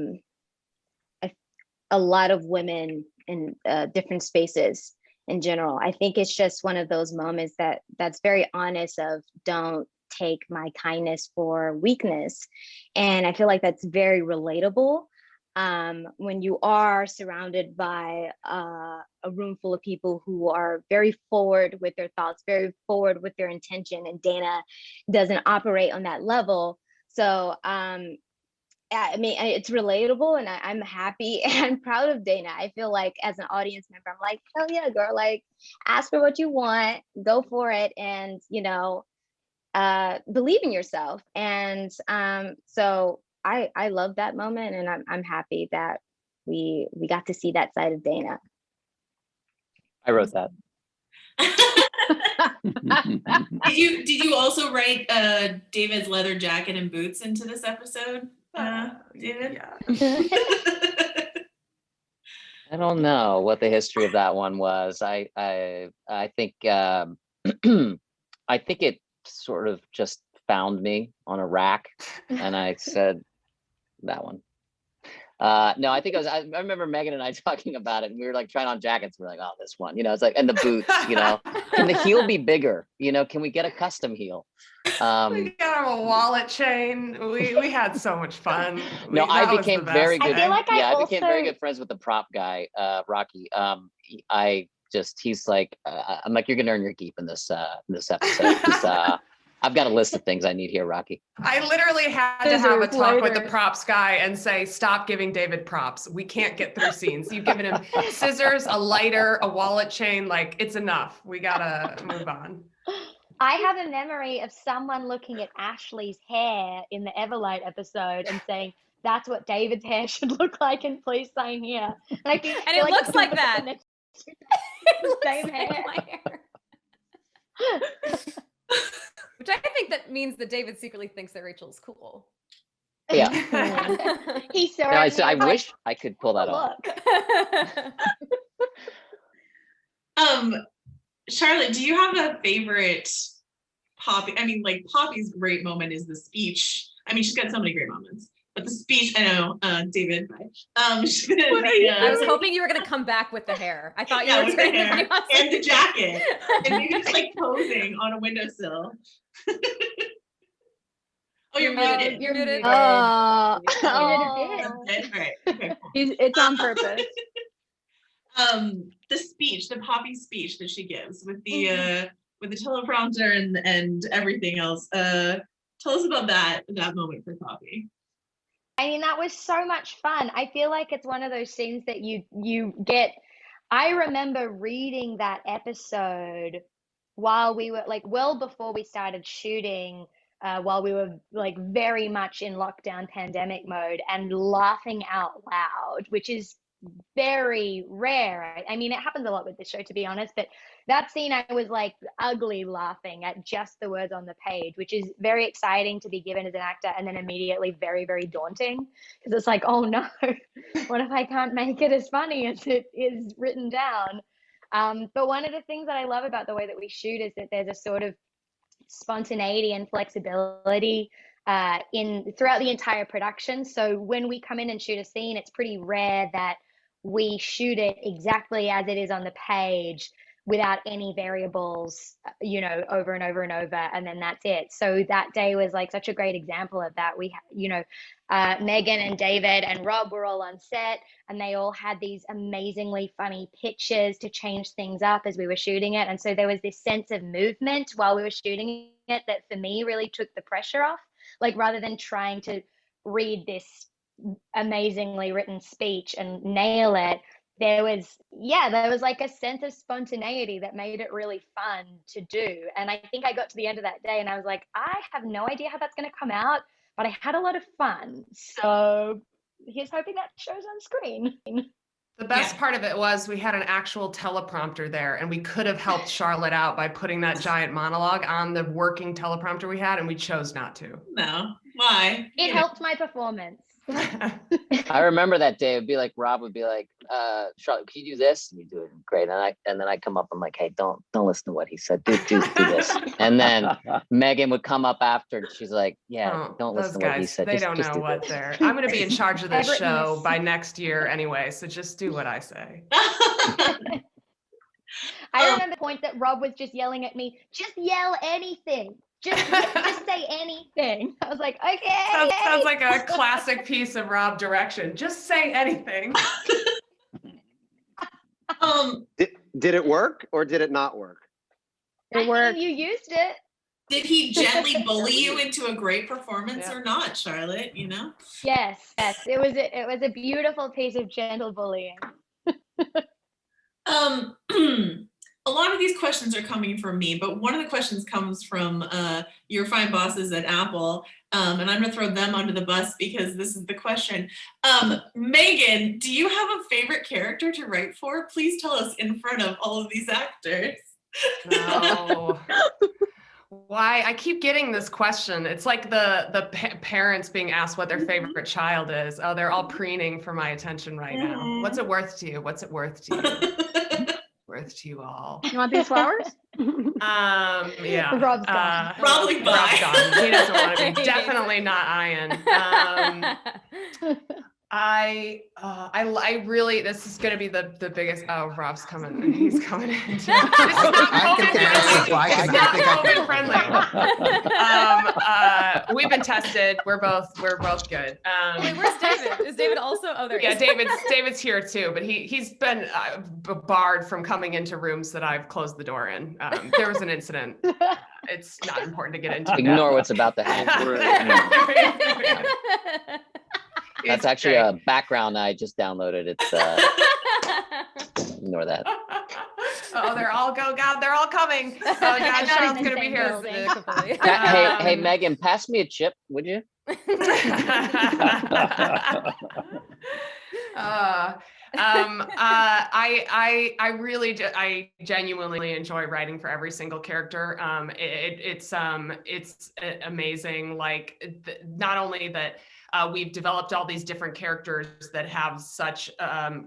lot of women in different spaces in general. I think it's just one of those moments that's very honest of don't take my kindness for weakness. And I feel like that's very relatable when you are surrounded by a room full of people who are very forward with their thoughts, very forward with their intention, and Dana doesn't operate on that level. So I mean, it's relatable, and I'm happy and I'm proud of Dana. I feel like as an audience member, I'm like, hell yeah, girl, like ask for what you want, go for it, and you know, believe in yourself. And so I love that moment, and I'm happy that we got to see that side of Dana. I wrote that. Did you also write David's leather jacket and boots into this episode, David? Yeah. I don't know what the history of that one was. I think I think it sort of just found me on a rack, and I said that one. No, I think I remember Megan and I talking about it, and we were like trying on jackets. We're like, oh, this one, you know, it's like, and the boots, you know, can the heel be bigger? You know, can we get a custom heel? We got him a wallet chain. We had so much fun. No, I became very good. I feel like I became very good friends with the prop guy, Rocky. He's like, I'm like, you're gonna earn your keep in this episode. I've got a list of things I need here, Rocky. I literally had to have a talk with the props guy and say, stop giving David props. We can't get through scenes. You've given him scissors, a lighter, a wallet chain. Like, it's enough. We gotta move on. I have a memory of someone looking at Ashley's hair in the Everlight episode and saying, that's what David's hair should look like, and Please Sign Here. And it looks like that. Same hair. Which I think that means that David secretly thinks that Rachel's cool. Yeah. He's so. I wish I could pull that off. Charlotte, do you have a favorite Poppy? I mean, like Poppy's great moment is the speech. I mean, she's got so many great moments, but the speech. I know, David. I was hoping you were going to come back with the hair. I thought you were with the hair and the jacket, and maybe just like posing on a windowsill. Oh, you're muted. You're muted. All right. Okay, cool. It's on purpose. The speech, the Poppy speech that she gives with the teleprompter and everything else. Tell us about that moment for Poppy. I mean, that was so much fun. I feel like it's one of those scenes that you get I remember reading that episode while we were like well before we started shooting, while we were like very much in lockdown pandemic mode and laughing out loud, which is very rare. I mean, it happens a lot with this show, to be honest, but that scene I was like ugly laughing at just the words on the page, which is very exciting to be given as an actor and then immediately very, very daunting because it's like, oh no, what if I can't make it as funny as it is written down? But one of the things that I love about the way that we shoot is that there's a sort of spontaneity and flexibility in throughout the entire production. So when we come in and shoot a scene, it's pretty rare that we shoot it exactly as it is on the page without any variables, you know, over and over and over, and then that's it. So that day was like such a great example of that. We, you know, Megan and David and Rob were all on set, and they all had these amazingly funny pitches to change things up as we were shooting it. And so there was this sense of movement while we were shooting it that for me really took the pressure off. Like rather than trying to read this amazingly written speech and nail it, there was like a sense of spontaneity that made it really fun to do. And I think I got to the end of that day and I was like, I have no idea how that's going to come out, but I had a lot of fun. So here's hoping that shows on screen. The best part of it was we had an actual teleprompter there, and we could have helped Charlotte out by putting that giant monologue on the working teleprompter we had, and we chose not to. No, why? It helped my performance. I remember that day. It'd be like Rob would be like, Charlotte, can you do this? And you do it great. And then I come up, I'm like, hey, don't listen to what he said. Do this. And then Megan would come up after and she's like, yeah, don't listen to what he said. They don't know what they're. I'm gonna be in charge of this show by next year anyway. So just do what I say. I remember the point that Rob was just yelling at me, just yell anything. Just say anything. I was like, okay. Sounds like a classic piece of Rob direction. Just say anything. Did it work or did it not work? It worked. You used it. Did he gently bully you into a great performance or not, Charlotte? You know? Yes. It was a beautiful piece of gentle bullying. A lot of these questions are coming from me, but one of the questions comes from your fine bosses at Apple, and I'm gonna throw them under the bus because this is the question. Megan, do you have a favorite character to write for? Please tell us in front of all of these actors. No. Why? I keep getting this question. It's like the parents being asked what their favorite child is. Oh, they're all preening for my attention right now. What's it worth to you? What's it worth to you? Worth to you all. You want these flowers? Yeah. Rob's gone. Probably bye. Rob's gone. He doesn't want to be. Definitely not Ian. I really, this is going to be the biggest, oh, Rob's coming. He's coming in. It's not COVID friendly. We've been tested. We're both good. Wait, where's David? Is David also? Oh, there he yeah, is. David's here too, but he's been barred from coming into rooms that I've closed the door in. There was an incident. It's not important to get into. Ignore what's about to happen. That's actually a background I just downloaded. It's ignore that. Oh, they're all they're all coming. Oh God, Charlotte's gonna be here. Hey, Megan, pass me a chip, would you? I genuinely enjoy writing for every single character. It's amazing. Like not only that we've developed all these different characters that have such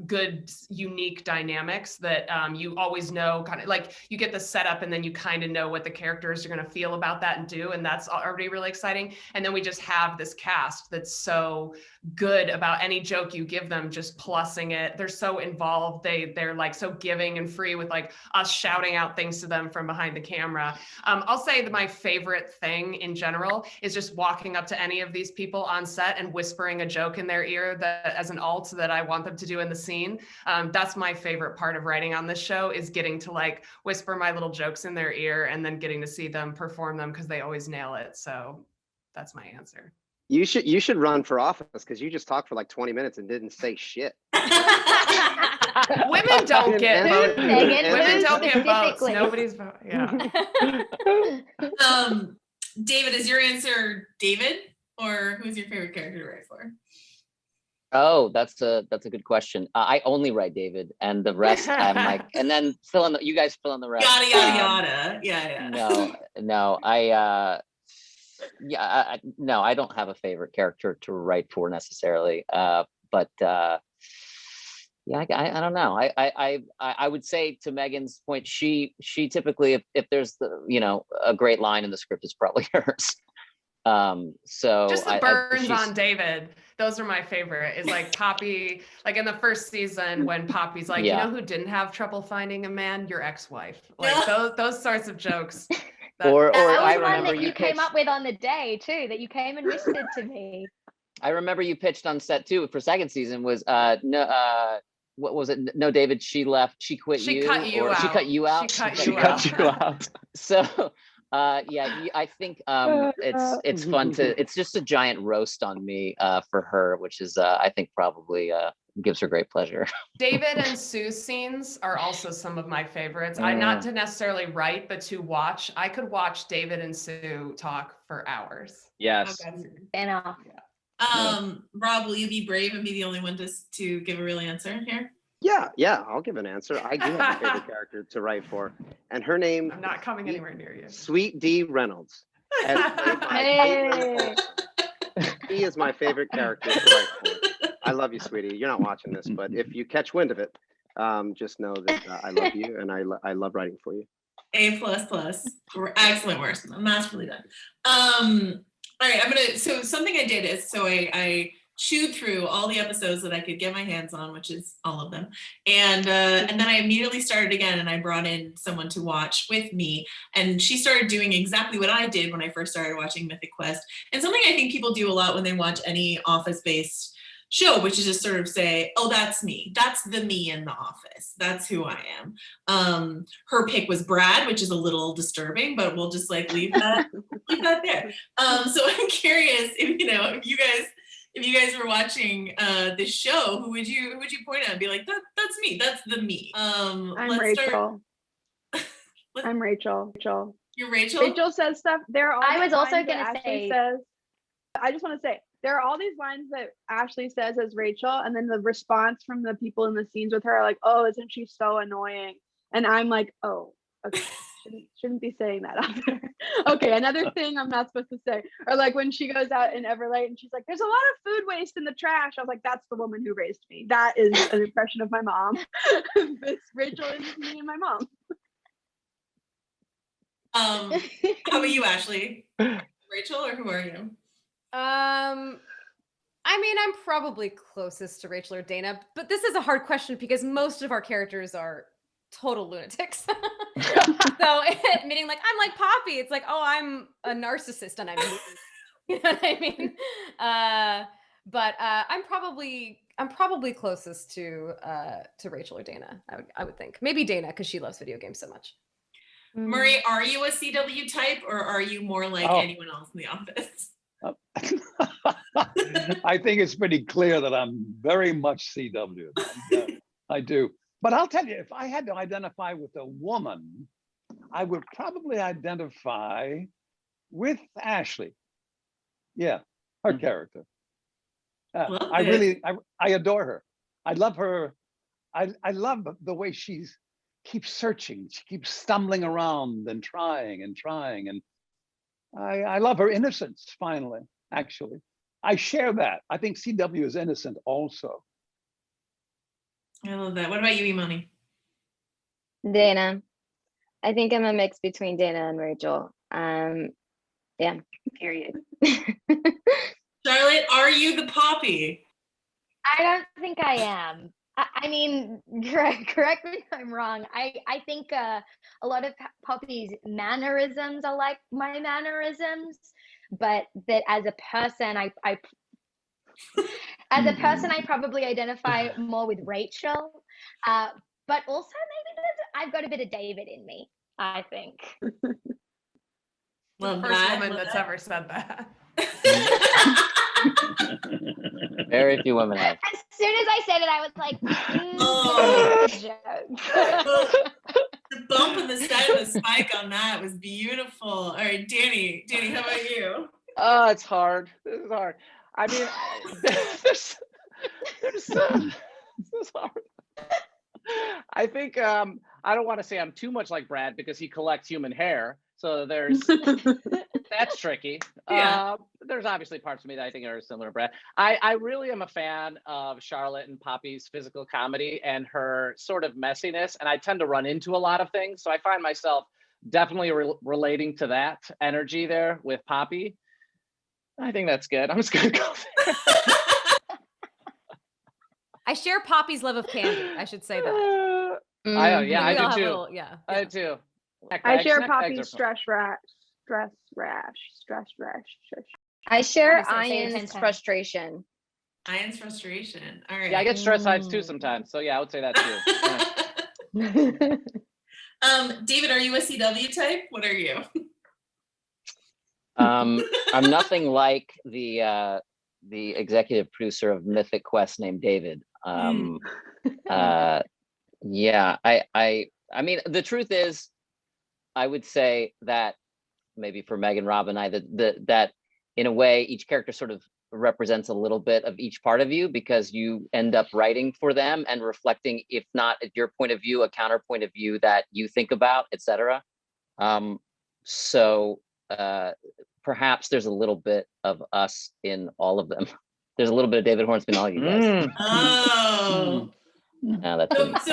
good, unique dynamics that you always know, kind of like you get the setup and then you kind of know what the characters are going to feel about that and do. And that's already really exciting. And then we just have this cast that's so good about any joke you give them, just plussing it. They're so involved. They're like so giving and free with like us shouting out things to them from behind the camera. I'll say that my favorite thing in general is just walking up to any of these people on set and whispering a joke in their ear that as an alt that I want them to do in the scene. That's my favorite part of writing on this show, is getting to like whisper my little jokes in their ear and then getting to see them perform them because they always nail it. So that's my answer. You should run for office because you just talked for like 20 minutes and didn't say shit. Women don't get votes. Megan, Women who don't get votes. specifically? Nobody's voting. Yeah. David, is your answer David, or who's your favorite character to write for? Oh, that's a good question. I only write David, and the rest I'm like, and then you guys fill in the rest. Yada yada yada. Yeah. No, no, I don't have a favorite character to write for necessarily. But yeah, I don't know. I would say, to Megan's point, she typically, if there's a great line in the script, it's probably hers. So just the burns on David, those are my favorite. Is like Poppy, like in the first season when Poppy's like, you know who didn't have trouble finding a man? Your ex-wife. Like those sorts of jokes. Or that I was one remember that you came up with on the day too, that you came and whispered to me. I remember you pitched on set too for second season was what was it? No, David, she left. She quit you. She cut you out. She cut you out. She cut you out. So yeah, I think it's fun to. It's just a giant roast on me for her, which is I think probably gives her great pleasure. David and Sue's scenes are also some of my favorites. I not to necessarily write, but to watch. I could watch David and Sue talk for hours. Yes. Enough. Rob, will you be brave and be the only one to give a real answer here? Yeah, I'll give an answer. I do have a favorite character to write for, and her name. I'm not coming anywhere near you. Sweet D Reynolds. He is my favorite character to write for. I love you, sweetie. You're not watching this, but if you catch wind of it, just know that I love you and I love writing for you. A++. Excellent work. That's really done. All right, so something I did is, I chewed through all the episodes that I could get my hands on, which is all of them. And then I immediately started again, and I brought in someone to watch with me. And she started doing exactly what I did when I first started watching Mythic Quest. And something I think people do a lot when they watch any Office-based show, which is just sort of say, oh, that's me. That's the me in the office. That's who I am. Her pick was Brad, which is a little disturbing, but we'll just leave that there. So I'm curious if you guys were watching this show, who would you point at and be like, that's me. That's the me. I'm Rachel. I'm Rachel. You're Rachel? Rachel says stuff. I was also gonna say. I just want to say, there are all these lines that Ashley says as Rachel, and then the response from the people in the scenes with her are like, oh, isn't she so annoying? And I'm like, oh, okay, shouldn't be saying that out there. Okay, another thing I'm not supposed to say. Or like when she goes out in Everlight and she's like, there's a lot of food waste in the trash. I was like, that's the woman who raised me. That is an impression of my mom. Rachel is me and my mom. How about you, Ashley? Rachel, or who are you? I mean, I'm probably closest to Rachel or Dana, but this is a hard question because most of our characters are total lunatics. So admitting like, I'm like Poppy, it's like, oh, I'm a narcissist and I'm you know what I mean? But I'm probably closest to Rachel or Dana, I would think. Maybe Dana, because she loves video games so much. Murray, are you a CW type, or are you more like anyone else in the office? I think it's pretty clear that I'm very much CW. I do. But I'll tell you, if I had to identify with a woman, I would probably identify with Ashley. Yeah, her character. I adore her. I love her. I love the way she keeps searching. She keeps stumbling around and trying. And I love her innocence, finally, actually. I share that. I think CW is innocent also. I love that. What about you, Imani? Dana. I think I'm a mix between Dana and Rachel. Yeah, period. Charlotte, are you the Poppy? I don't think I am. I mean, correct me if I'm wrong. I think a lot of Poppy's mannerisms are like my mannerisms, but that as a person, I probably identify more with Rachel. But also maybe I've got a bit of David in me, I think. Well, the first woman that's ever said that. Very few women have. As soon as I said it, I was like, Oh. that's a joke. The bump and the set and the spike on that was beautiful. All right, Danny, how about you? Oh, it's hard. This is hard. I mean, there's this is hard. I think I don't want to say I'm too much like Brad because he collects human hair. So there's that's tricky. Yeah. There's obviously parts of me that I think are similar to Brad. I really am a fan of Charlotte and Poppy's physical comedy and her sort of messiness. And I tend to run into a lot of things. So I find myself definitely relating to that energy there with Poppy. I think that's good. I'm just gonna go there. I share Poppy's love of candy. I should say that. I We do all have too. little- yeah. I do too. I share Snack bags Poppy's are fun. stress rash. I share Promise I'll say it 10 Ian's times. frustration. Ian's frustration. All right. Yeah, I get stress sides too sometimes. So yeah, I would say that too. Yeah. David, are you a CW type? What are you? I'm nothing like the executive producer of Mythic Quest named David. Yeah, I mean, the truth is, I would say that maybe for Meg and Rob and I, that in a way, each character sort of represents a little bit of each part of you because you end up writing for them and reflecting, if not at your point of view, a counterpoint of view that you think about, etc. So perhaps there's a little bit of us in all of them. There's a little bit of David Hornsby in all you guys. Oh. No, that's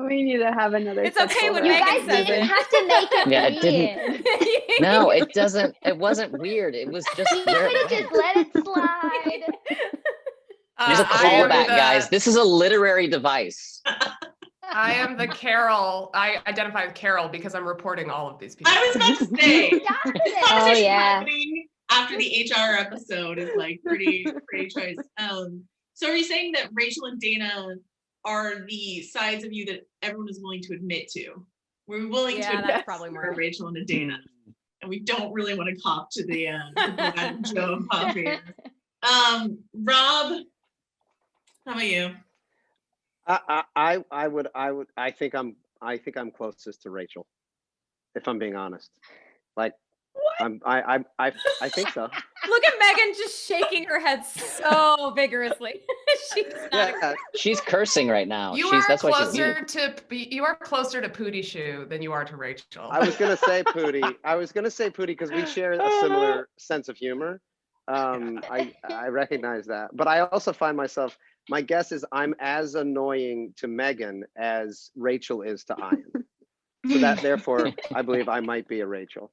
We need to have another. It's okay when You Megan guys says didn't it. have to make it Yeah, it weird. didn't. No, it doesn't. It wasn't weird. It was just. You could have just let it slide. There's a I am callback, the- guys. This is a literary device. I am the Carol. I identify with Carol because I'm reporting all of these people. I was about to say, Got this it. conversation yeah. happening after the HR episode is like pretty choice. So are you saying that Rachel and Dana are the sides of you that everyone is willing to admit to? We're willing Yeah, to that's admit probably more. we're Rachel and a Dana, and we don't really want to cop to the Brad and Joe and Poppy. Rob, how about you? I think I'm closest to Rachel, if I'm being honest. Like, I think so. Look at Megan just shaking her head so vigorously. She's not. Yeah, She's cursing right now. You are That's why she's closer muted. you are closer to Pootie Shoe than you are to Rachel. I was gonna say Pootie because we share a similar sense of humor. I recognize that, but I also find myself. My guess is I'm as annoying to Megan as Rachel is to Ian. So that therefore, I believe I might be a Rachel.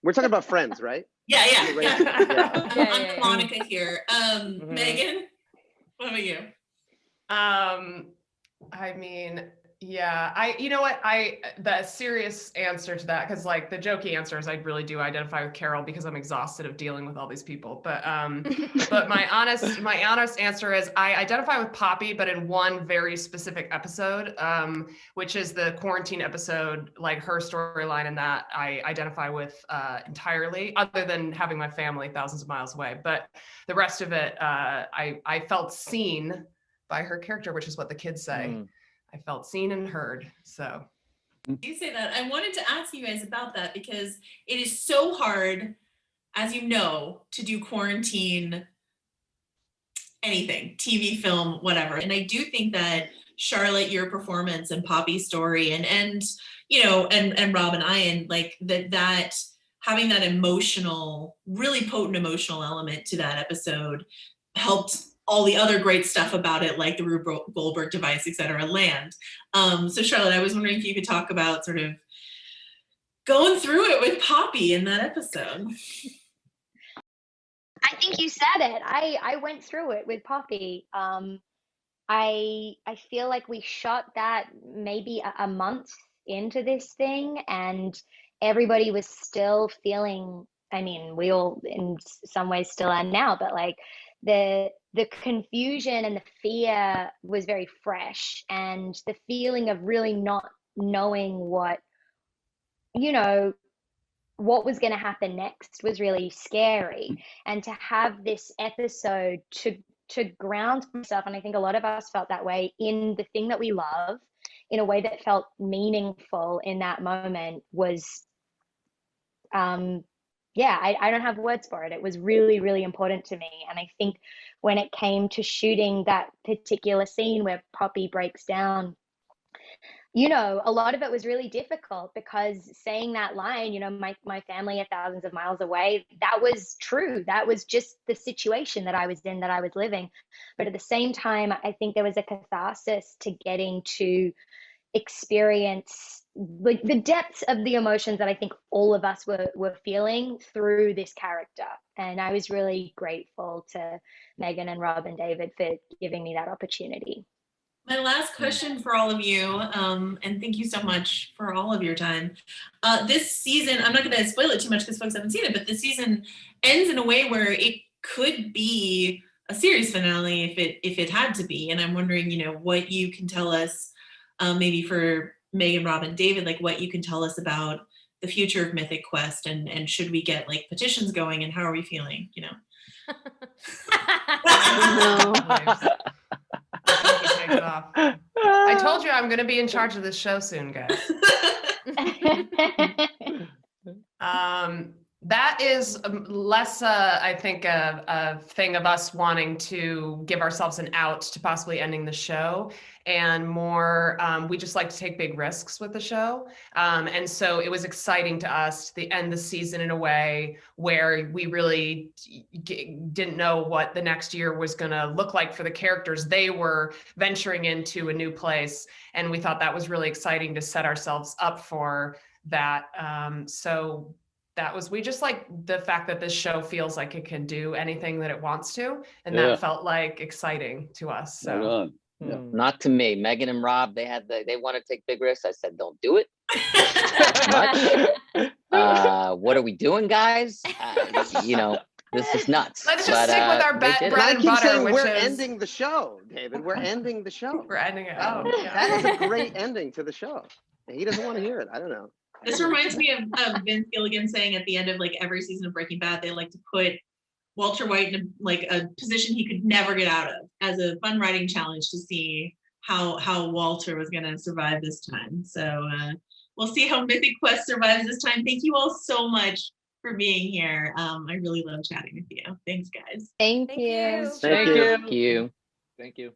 We're talking about friends, right? Yeah. Yeah, I'm yeah. Monica here. Megan, what about you? I mean, yeah, you know what, the serious answer to that, because like the jokey answer is I really do identify with Carol because I'm exhausted of dealing with all these people. But my honest answer is I identify with Poppy, but in one very specific episode, which is the quarantine episode. Like her storyline in that I identify with entirely, other than having my family thousands of miles away. But the rest of it, I felt seen by her character, which is what the kids say. I felt seen and heard. So You say that. I wanted to ask you guys about that because it is so hard, as you know, to do quarantine anything, TV, film, whatever. And I do think that Charlotte, your performance and Poppy's story and you know, and Rob and Ian, like that having that emotional, really potent emotional element to that episode helped all the other great stuff about it, like the Rube Goldberg device, et cetera, land. So Charlotte, I was wondering if you could talk about sort of going through it with Poppy in that episode. I think you said it. I went through it with Poppy. I feel like we shot that maybe a month into this thing, and everybody was still feeling. I mean, we all in some ways still are now, but like the confusion and the fear was very fresh, and the feeling of really not knowing what was going to happen next was really scary. And to have this episode to to ground myself, and I think a lot of us felt that way, in the thing that we love in a way that felt meaningful in that moment was, yeah, I don't have words for it. It was really, really important to me. And I think when it came to shooting that particular scene where Poppy breaks down, you know, a lot of it was really difficult, because saying that line, you know, my family are thousands of miles away, that was true. That was just the situation that I was in, that I was living. But at the same time, I think there was a catharsis to getting to experience like the depths of the emotions that I think all of us were feeling through this character. And I was really grateful to Megan and Rob and David for giving me that opportunity. My last question for all of you, and thank you so much for all of your time. This season, I'm not going to spoil it too much because folks haven't seen it, but this season ends in a way where it could be a series finale if it had to be. And I'm wondering, you know, what you can tell us, maybe for Megan, Rob, and David, like what you can tell us about the future of Mythic Quest, and should we get like petitions going, and how are we feeling? You know. I told you I'm going to be in charge of this show soon, guys. That is less, I think, a thing of us wanting to give ourselves an out to possibly ending the show, and more, we just like to take big risks with the show. And so it was exciting to us to end the season in a way where we really didn't know what the next year was going to look like for the characters. They were venturing into a new place, and we thought that was really exciting to set ourselves up for that. So that was, we just like the fact that this show feels like it can do anything that it wants to, and that felt like exciting to us. So not to me. Megan and Rob, they want to take big risks. I said, don't do it. What are we doing, guys? You know, this is nuts. Let's just stick with our bread and butter, which we're is ending the show, David. We're ending the show. We're ending it. Oh, yeah. That is a great ending to the show. He doesn't want to hear it. I don't know. This reminds me of Vince Gilligan saying at the end of like every season of Breaking Bad, they like to put Walter White in a position he could never get out of, as a fun writing challenge to see how Walter was going to survive this time. So we'll see how Mythic Quest survives this time. Thank you all so much for being here. I really love chatting with you. Thanks, guys. Thank you. Thank you. Thank you.